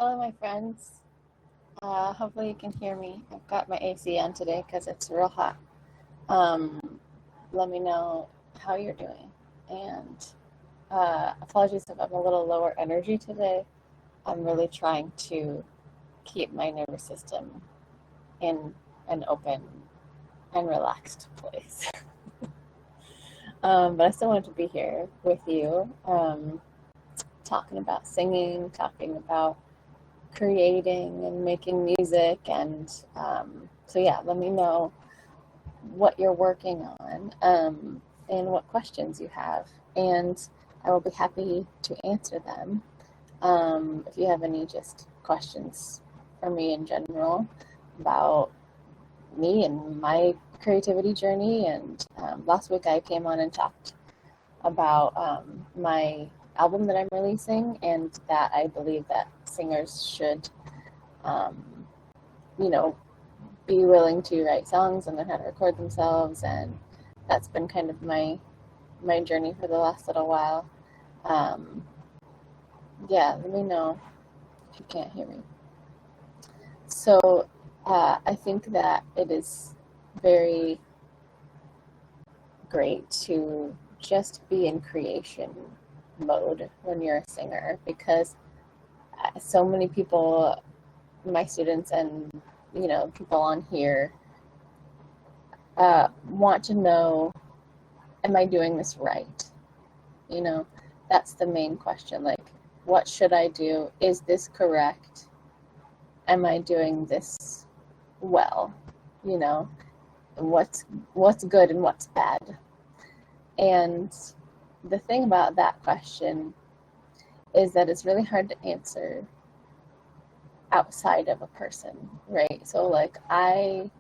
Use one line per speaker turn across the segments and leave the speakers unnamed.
Hello, my friends. Hopefully you can hear me. I've got my AC on today because it's real hot. Um, Let me know how you're doing. And apologies if I'm a little lower energy today. I'm really trying to keep my nervous system in an open and relaxed place. But I still wanted to be here with you, talking about singing, talking about creating and making music. And so, yeah, let me know what you're working on, and what questions you have. And I will be happy to answer them. If you have any just questions for me in general about me and my creativity journey. And last week I came on and talked about my album that I'm releasing, and that I believe that singers should, um, you know, be willing to write songs and learn how to record themselves. And that's been kind of my journey for the last little while. Um, yeah, let me know if you can't hear me. So I think that it is very great to just be in creation mode when you're a singer, because so many people, my students and people on here, want to know, am I doing this right? You know, that's the main question. Like, what should I do? Is this correct? Am I doing this well? You know, what's good and what's bad? And the thing about that question is that it's really hard to answer outside of a person, right? So, like, I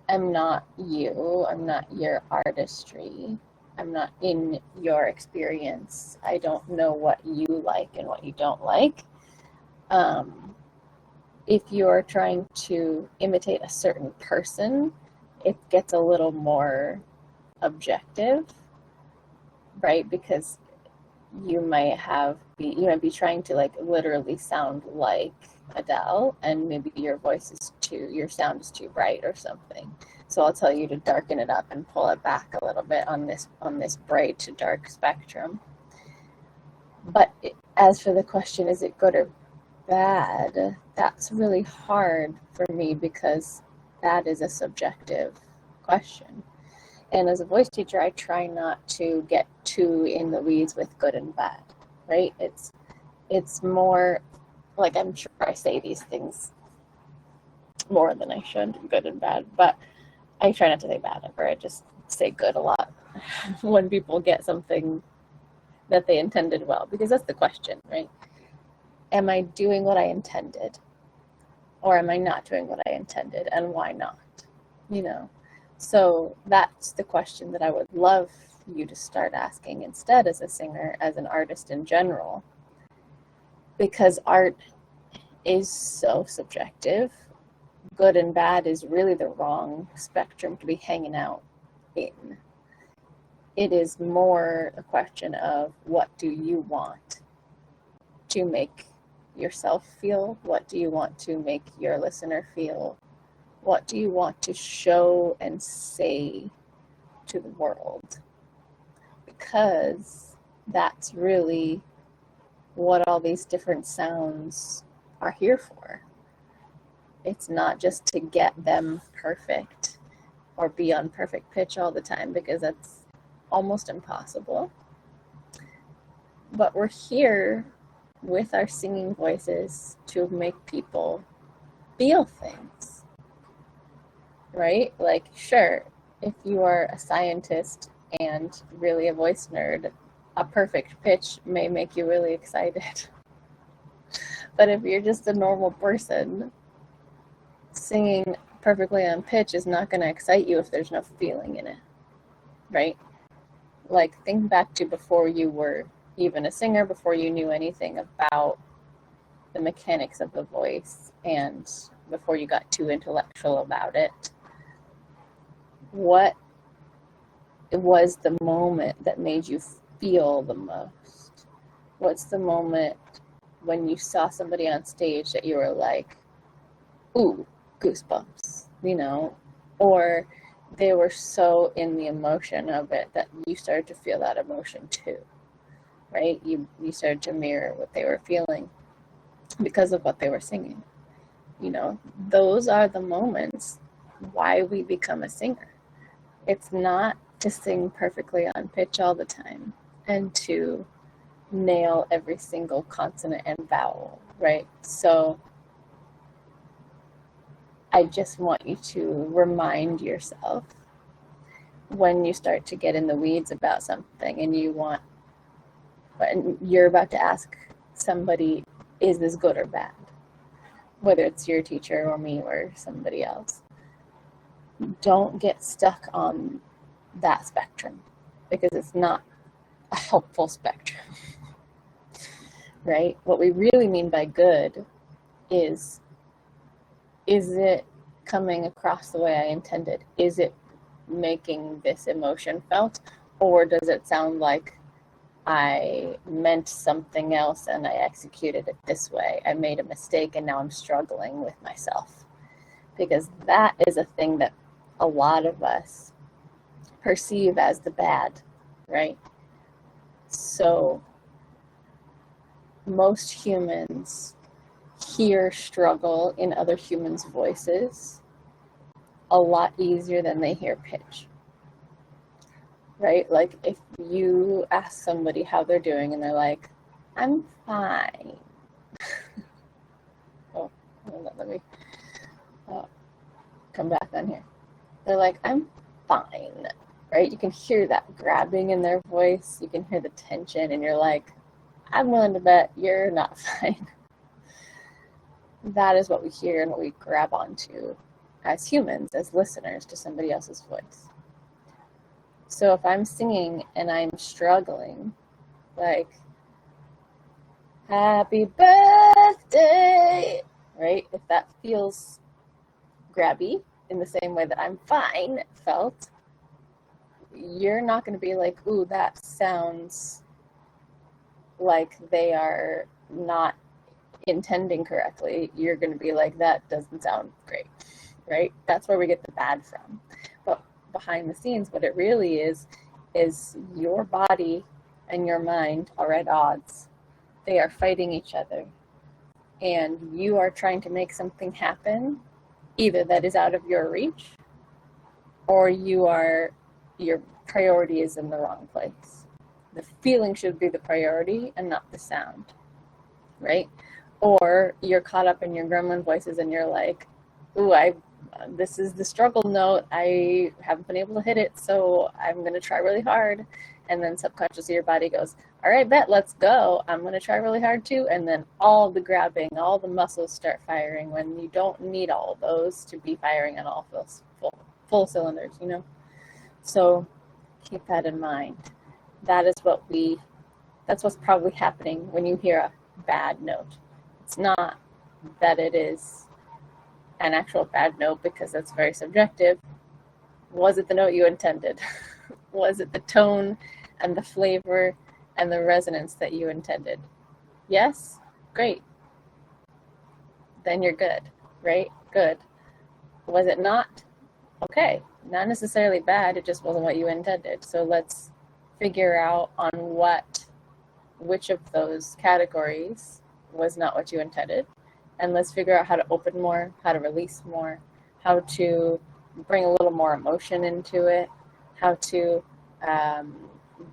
am not you. I'm not your artistry. I'm not in your experience. I don't know what you like and what you don't like. If you're trying to imitate a certain person, it gets a little more objective, right? Because you might be trying to, like, literally sound like Adele, and maybe your sound is too bright or something. So I'll tell you to darken it up and pull it back a little bit on this bright to dark spectrum. But as for the question, is it good or bad? That's really hard for me, because that is a subjective question. And as a voice teacher, I try not to get too in the weeds with good and bad, right? It's more like, I'm sure I say these things more than I should, good and bad, but I try not to say bad ever. I just say good a lot when people get something that they intended well, because that's the question, right? Am I doing what I intended? Or am I not doing what I intended? And why not? So that's the question that I would love you to start asking instead, as a singer, as an artist in general. Because art is so subjective. Good and bad is really the wrong spectrum to be hanging out in. It is more a question of, what do you want to make yourself feel? What do you want to make your listener feel? What do you want to show and say to the world? Because that's really what all these different sounds are here for. It's not just to get them perfect or be on perfect pitch all the time, because that's almost impossible. But we're here with our singing voices to make people feel things, right? Like, sure, if you are a scientist and really a voice nerd, a perfect pitch may make you really excited. But if you're just a normal person, singing perfectly on pitch is not going to excite you if there's no feeling in it, right? Like, think back to before you were even a singer, before you knew anything about the mechanics of the voice, and before you got too intellectual about it. What was the moment that made you feel the most? What's the moment when you saw somebody on stage that you were like, ooh, goosebumps, you know, or they were so in the emotion of it that you started to feel that emotion too, right? You started to mirror what they were feeling because of what they were singing. You know, those are the moments why we become a singer. It's not to sing perfectly on pitch all the time and to nail every single consonant and vowel, right? So I just want you to remind yourself when you start to get in the weeds about something and you're about to ask somebody, is this good or bad? Whether it's your teacher or me or somebody else. Don't get stuck on that spectrum because it's not a helpful spectrum, right? What we really mean by good is it coming across the way I intended? Is it making this emotion felt? Or does it sound like I meant something else and I executed it this way? I made a mistake and now I'm struggling with myself. Because that is a thing that a lot of us perceive as the bad, right? So most humans hear struggle in other humans' voices a lot easier than they hear pitch, right? Like if you ask somebody how they're doing and they're like, I'm fine. Oh, let me come back on here. They're like, I'm fine, right? You can hear that grabbing in their voice. You can hear the tension and you're like, I'm willing to bet you're not fine. That is what we hear and what we grab onto as humans, as listeners to somebody else's voice. So if I'm singing and I'm struggling, like, happy birthday, right? If that feels grabby in the same way that I'm fine felt, you're not going to be like, ooh, that sounds like they are not intending correctly. You're going to be like, that doesn't sound great, right? That's where we get the bad from. But behind the scenes, what it really is your body and your mind are at odds. They are fighting each other. And you are trying to make something happen, either that is out of your reach, or your priority is in the wrong place. The feeling should be the priority and not the sound, right? Or you're caught up in your gremlin voices and you're like, ooh, this is the struggle note. I haven't been able to hit it, so I'm going to try really hard. And then subconsciously your body goes, all right, bet, let's go. I'm going to try really hard too. And then all the grabbing, all the muscles start firing when you don't need all of those to be firing on all full cylinders, you know? So keep that in mind. That's what's probably happening when you hear a bad note. It's not that it is an actual bad note because that's very subjective. Was it the note you intended? Was it the tone and the flavor and the resonance that you intended? Yes? Great. Then you're good, right? Good. Was it not? Okay. Not necessarily bad, it just wasn't what you intended. So let's figure out on which of those categories was not what you intended. And let's figure out how to open more, how to release more, how to bring a little more emotion into it, how to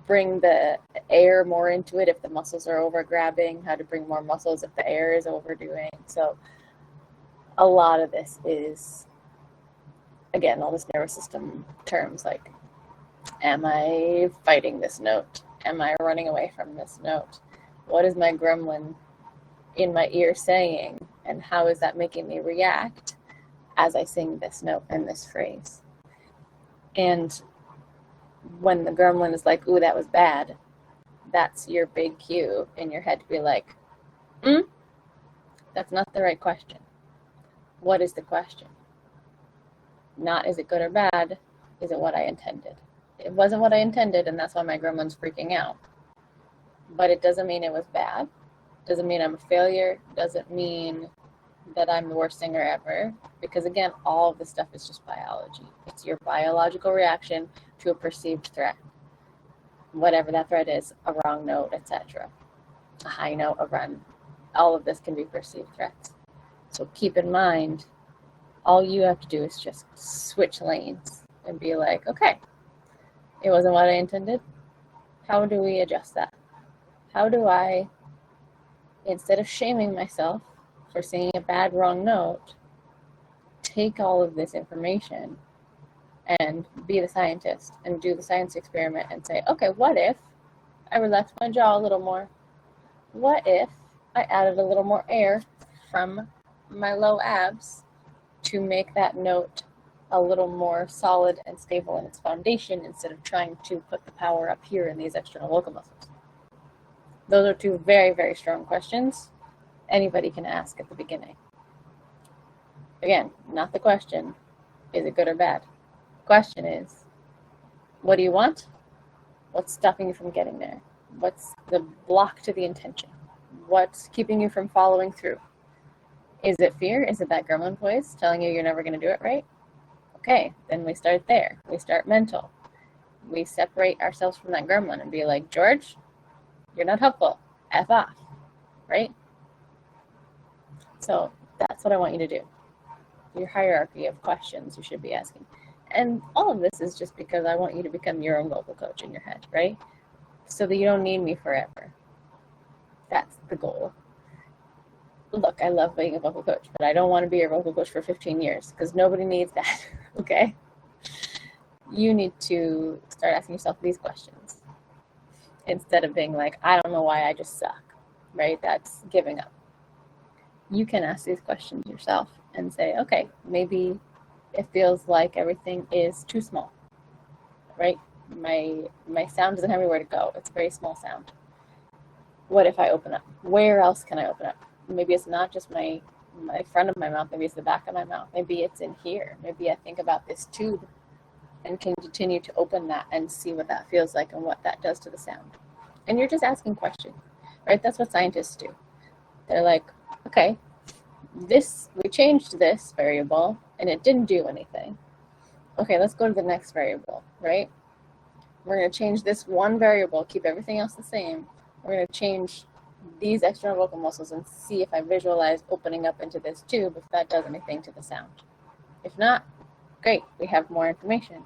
bring the air more into it if the muscles are over grabbing, how to bring more muscles if the air is overdoing. So a lot of this is, again, all this nervous system terms like, am I fighting this note? Am I running away from this note? What is my gremlin in my ear saying? And how is that making me react as I sing this note and this phrase? And when the gremlin is like, ooh, that was bad, that's your big cue in your head to be like, that's not the right question. What is the question? Not is it good or bad, is it what I intended? It wasn't what I intended, and that's why my gremlin's freaking out. But it doesn't mean it was bad. Doesn't mean I'm a failure. Doesn't mean that I'm the worst singer ever. Because again, all of this stuff is just biology. It's your biological reaction to a perceived threat. Whatever that threat is, a wrong note, etc. A high note, a run. All of this can be perceived threats. So keep in mind, all you have to do is just switch lanes and be like, okay, it wasn't what I intended. How do we adjust that? How do I, instead of shaming myself for singing a bad wrong note, take all of this information and be the scientist and do the science experiment and say, okay, what if I relaxed my jaw a little more? What if I added a little more air from my low abs to make that note a little more solid and stable in its foundation instead of trying to put the power up here in these external vocal muscles? Those are two very, very strong questions anybody can ask at the beginning. Again, not the question, is it good or bad? The question is, what do you want? What's stopping you from getting there? What's the block to the intention? What's keeping you from following through? Is it fear? Is it that gremlin voice telling you you're never going to do it right? Okay, then we start there. We start mental. We separate ourselves from that gremlin and be like, George, you're not helpful. F off, right? So that's what I want you to do. Your hierarchy of questions you should be asking. And all of this is just because I want you to become your own vocal coach in your head, right? So that you don't need me forever. That's the goal. Look, I love being a vocal coach, but I don't want to be your vocal coach for 15 years because nobody needs that, okay? You need to start asking yourself these questions instead of being like, I don't know why I just suck, right? That's giving up. You can ask these questions yourself and say, okay, maybe it feels like everything is too small, right? My sound doesn't have anywhere to go. It's a very small sound. What if I open up? Where else can I open up? Maybe it's not just my front of my mouth. Maybe it's the back of my mouth. Maybe it's in here. Maybe I think about this tube and can continue to open that and see what that feels like and what that does to the sound. And you're just asking questions, right? That's what scientists do. They're like, okay, we changed this variable and it didn't do anything. Okay, let's go to the next variable, right? We're going to change this one variable, keep everything else the same. We're going to change these external vocal muscles and see if I visualize opening up into this tube, if that does anything to the sound. If not, great, we have more information.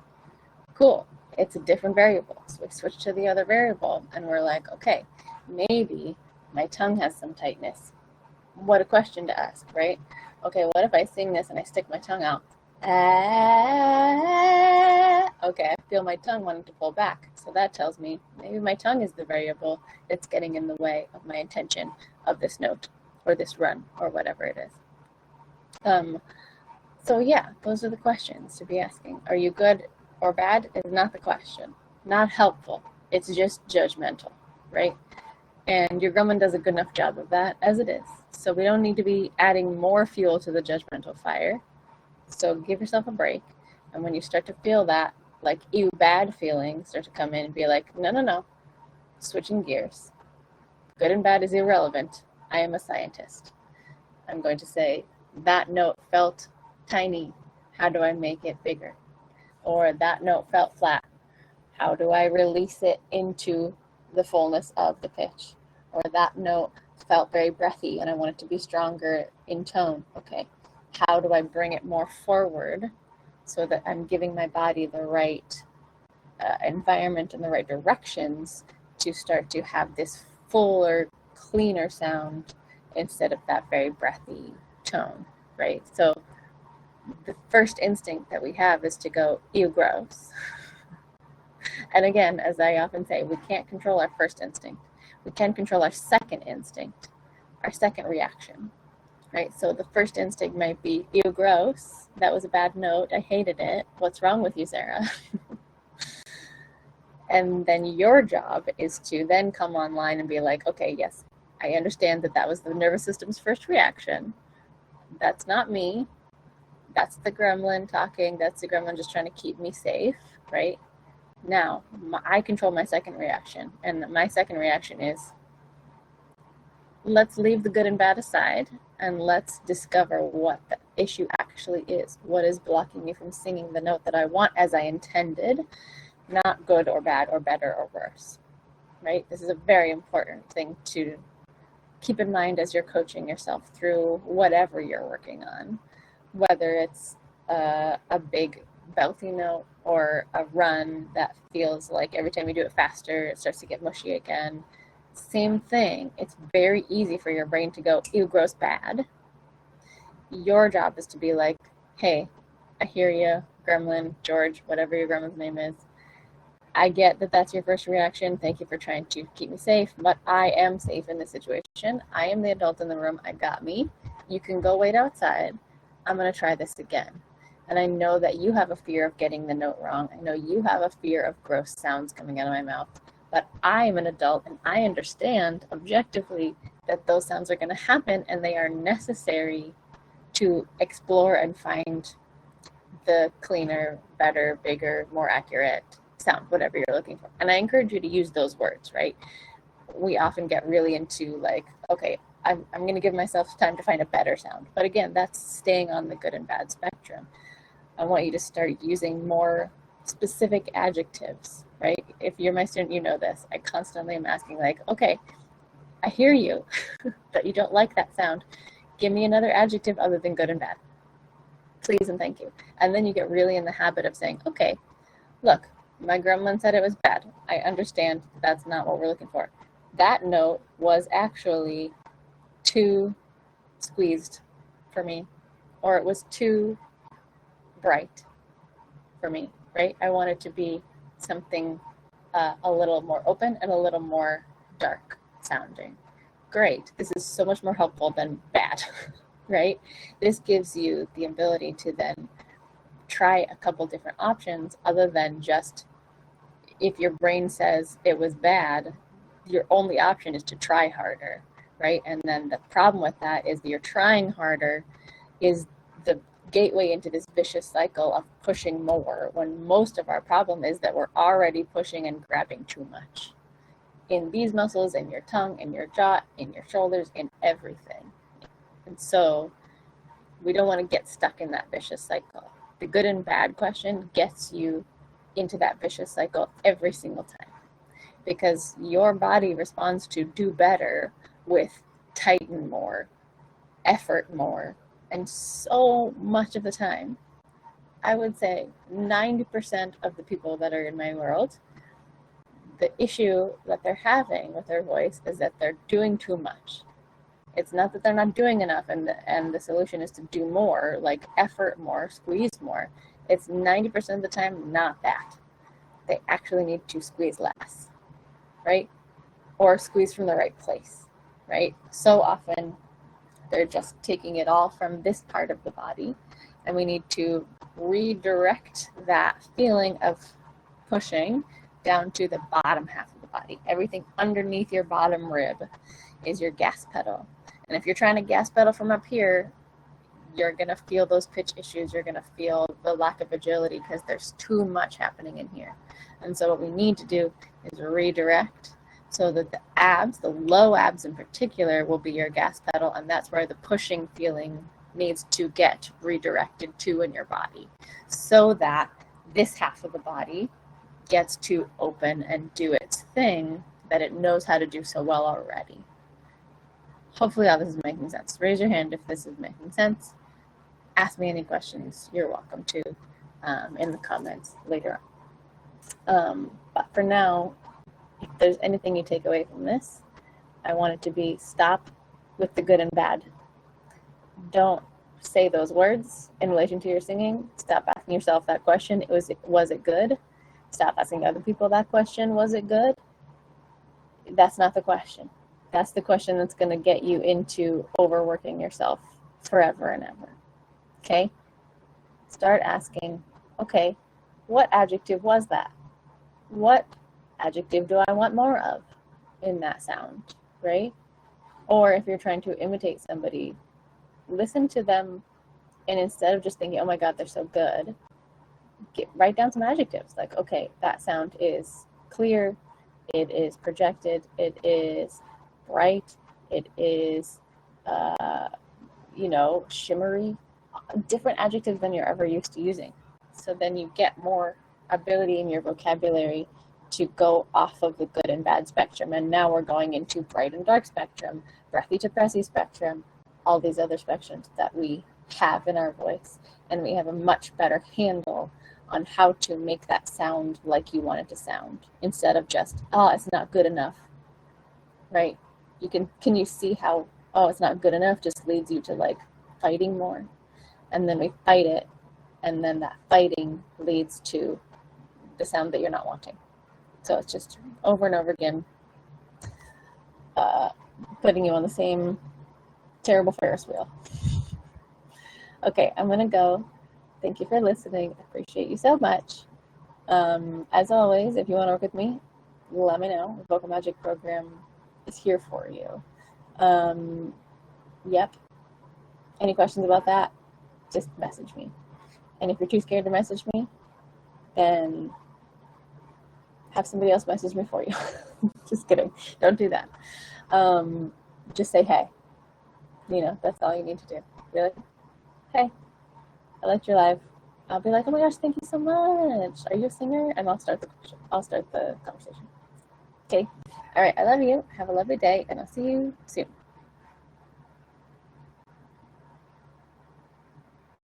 Cool, it's a different variable. So we switch to the other variable and we're like, okay, maybe my tongue has some tightness. What a question to ask, right? Okay, what if I sing this and I stick my tongue out? Okay, I feel my tongue wanting to pull back. So that tells me maybe my tongue is the variable that's getting in the way of my intention of this note or this run or whatever it is. So yeah, those are the questions to be asking. Are you good or bad is not the question. Not helpful. It's just judgmental, right? And your gremlin does a good enough job of that as it is. So we don't need to be adding more fuel to the judgmental fire. So give yourself a break. And when you start to feel that, like, ew, bad feelings start to come in and be like, no, switching gears. Good and bad is irrelevant. I am a scientist. I'm going to say, that note felt tiny. How do I make it bigger? Or that note felt flat. How do I release it into the fullness of the pitch? Or that note felt very breathy and I want it to be stronger in tone. Okay, how do I bring it more forward so that I'm giving my body the right environment and the right directions to start to have this fuller, cleaner sound instead of that very breathy tone, right? So the first instinct that we have is to go, ew, gross. And again, as I often say, we can't control our first instinct. We can control our second instinct, our second reaction, right? So the first instinct might be, ew, gross. That was a bad note. I hated it. What's wrong with you, Sarah? And then your job is to then come online and be like, okay, yes, I understand that that was the nervous system's first reaction. That's not me. That's the gremlin talking. That's the gremlin just trying to keep me safe, right? Now, I control my second reaction. And my second reaction is, let's leave the good and bad aside and let's discover what the issue actually is. What is blocking me from singing the note that I want as I intended, not good or bad or better or worse, right? This is a very important thing to keep in mind as you're coaching yourself through whatever you're working on, whether it's a big belty note or a run that feels like every time you do it faster, it starts to get mushy again. Same thing. It's very easy for your brain to go, ew, gross, bad. Your job is to be like, hey, I hear you, Gremlin, George, whatever your gremlin's name is. I get that that's your first reaction. Thank you for trying to keep me safe, but I am safe in this situation. I am the adult in the room. I got me. You can go wait outside. I'm going to try this again. And I know that you have a fear of getting the note wrong. I know you have a fear of gross sounds coming out of my mouth, but I am an adult and I understand objectively that those sounds are going to happen and they are necessary to explore and find the cleaner, better, bigger, more accurate sound, whatever you're looking for. And I encourage you to use those words, right? We often get really into like, okay, I'm going to give myself time to find a better sound. But again, that's staying on the good and bad spectrum. I want you to start using more specific adjectives, right? If you're my student, you know this. I constantly am asking like, okay, I hear you that you don't like that sound. Give me another adjective other than good and bad. Please and thank you. And then you get really in the habit of saying, okay, look, my gremlin said it was bad. I understand that's not what we're looking for. That note was actually too squeezed for me, or it was too bright for me, right? I want it to be something a little more open and a little more dark sounding. Great. This is so much more helpful than bad, right? This gives you the ability to then try a couple different options other than just, if your brain says it was bad, your only option is to try harder, right? And then the problem with that is you're trying harder is the gateway into this vicious cycle of pushing more, when most of our problem is that we're already pushing and grabbing too much in these muscles, in your tongue, in your jaw, in your shoulders, in everything. And so we don't want to get stuck in that vicious cycle. The good and bad question gets you into that vicious cycle every single time, because your body responds to do better with tighten more, effort more, and so much of the time, I would say 90% of the people that are in my world, the issue that they're having with their voice is that they're doing too much. It's not that they're not doing enough and the solution is to do more, like effort more, squeeze more. It's 90% of the time not that. They actually need to squeeze less, right? Or squeeze from the right place, right? So often they're just taking it all from this part of the body, and we need to redirect that feeling of pushing down to the bottom half of the body. Everything underneath your bottom rib is your gas pedal. And if you're trying to gas pedal from up here, you're going to feel those pitch issues. You're going to feel the lack of agility because there's too much happening in here. And so what we need to do is redirect so that the abs, the low abs in particular, will be your gas pedal. And that's where the pushing feeling needs to get redirected to in your body, so that this half of the body gets to open and do its thing that it knows how to do so well already. Hopefully all this is making sense. Raise your hand if this is making sense. Ask me any questions. You're welcome to in the comments later on. But for now, if there's anything you take away from this, I want it to be stop with the good and bad. Don't say those words in relation to your singing. Stop asking yourself that question. Was it good? Stop asking other people that question. Was it good? That's not the question. That's the question that's going to get you into overworking yourself forever and ever. Okay? Start asking, okay, what adjective was that? What adjective do I want more of in that sound, right? Or if you're trying to imitate somebody, listen to them, and instead of just thinking, oh my God, they're so good, write down some adjectives. Like, okay, that sound is clear, it is projected, it is bright, It is, you know, shimmery, different adjectives than you're ever used to using. So then you get more ability in your vocabulary to go off of the good and bad spectrum. And now we're going into bright and dark spectrum, breathy to pressy spectrum, all these other spectrums that we have in our voice. And we have a much better handle on how to make that sound like you want it to sound instead of just, oh, it's not good enough, right? Can you see how, oh, it's not good enough just leads you to like fighting more? And then we fight it, and then that fighting leads to the sound that you're not wanting. So it's just over and over again, putting you on the same terrible Ferris wheel. Okay, I'm gonna go. Thank you for listening. I appreciate you so much. As always, if you want to work with me, let me know. The Vocal Magic program is here for you. Yep. Any questions about that? Just message me. And if you're too scared to message me, then have somebody else message me for you. Just kidding. Don't do that. Just say hey. You know, that's all you need to do. Really? Hey, I liked your live. I'll be like, oh my gosh, thank you so much. Are you a singer? And I'll start the conversation. Okay. All right. I love you. Have a lovely day, and I'll see you soon.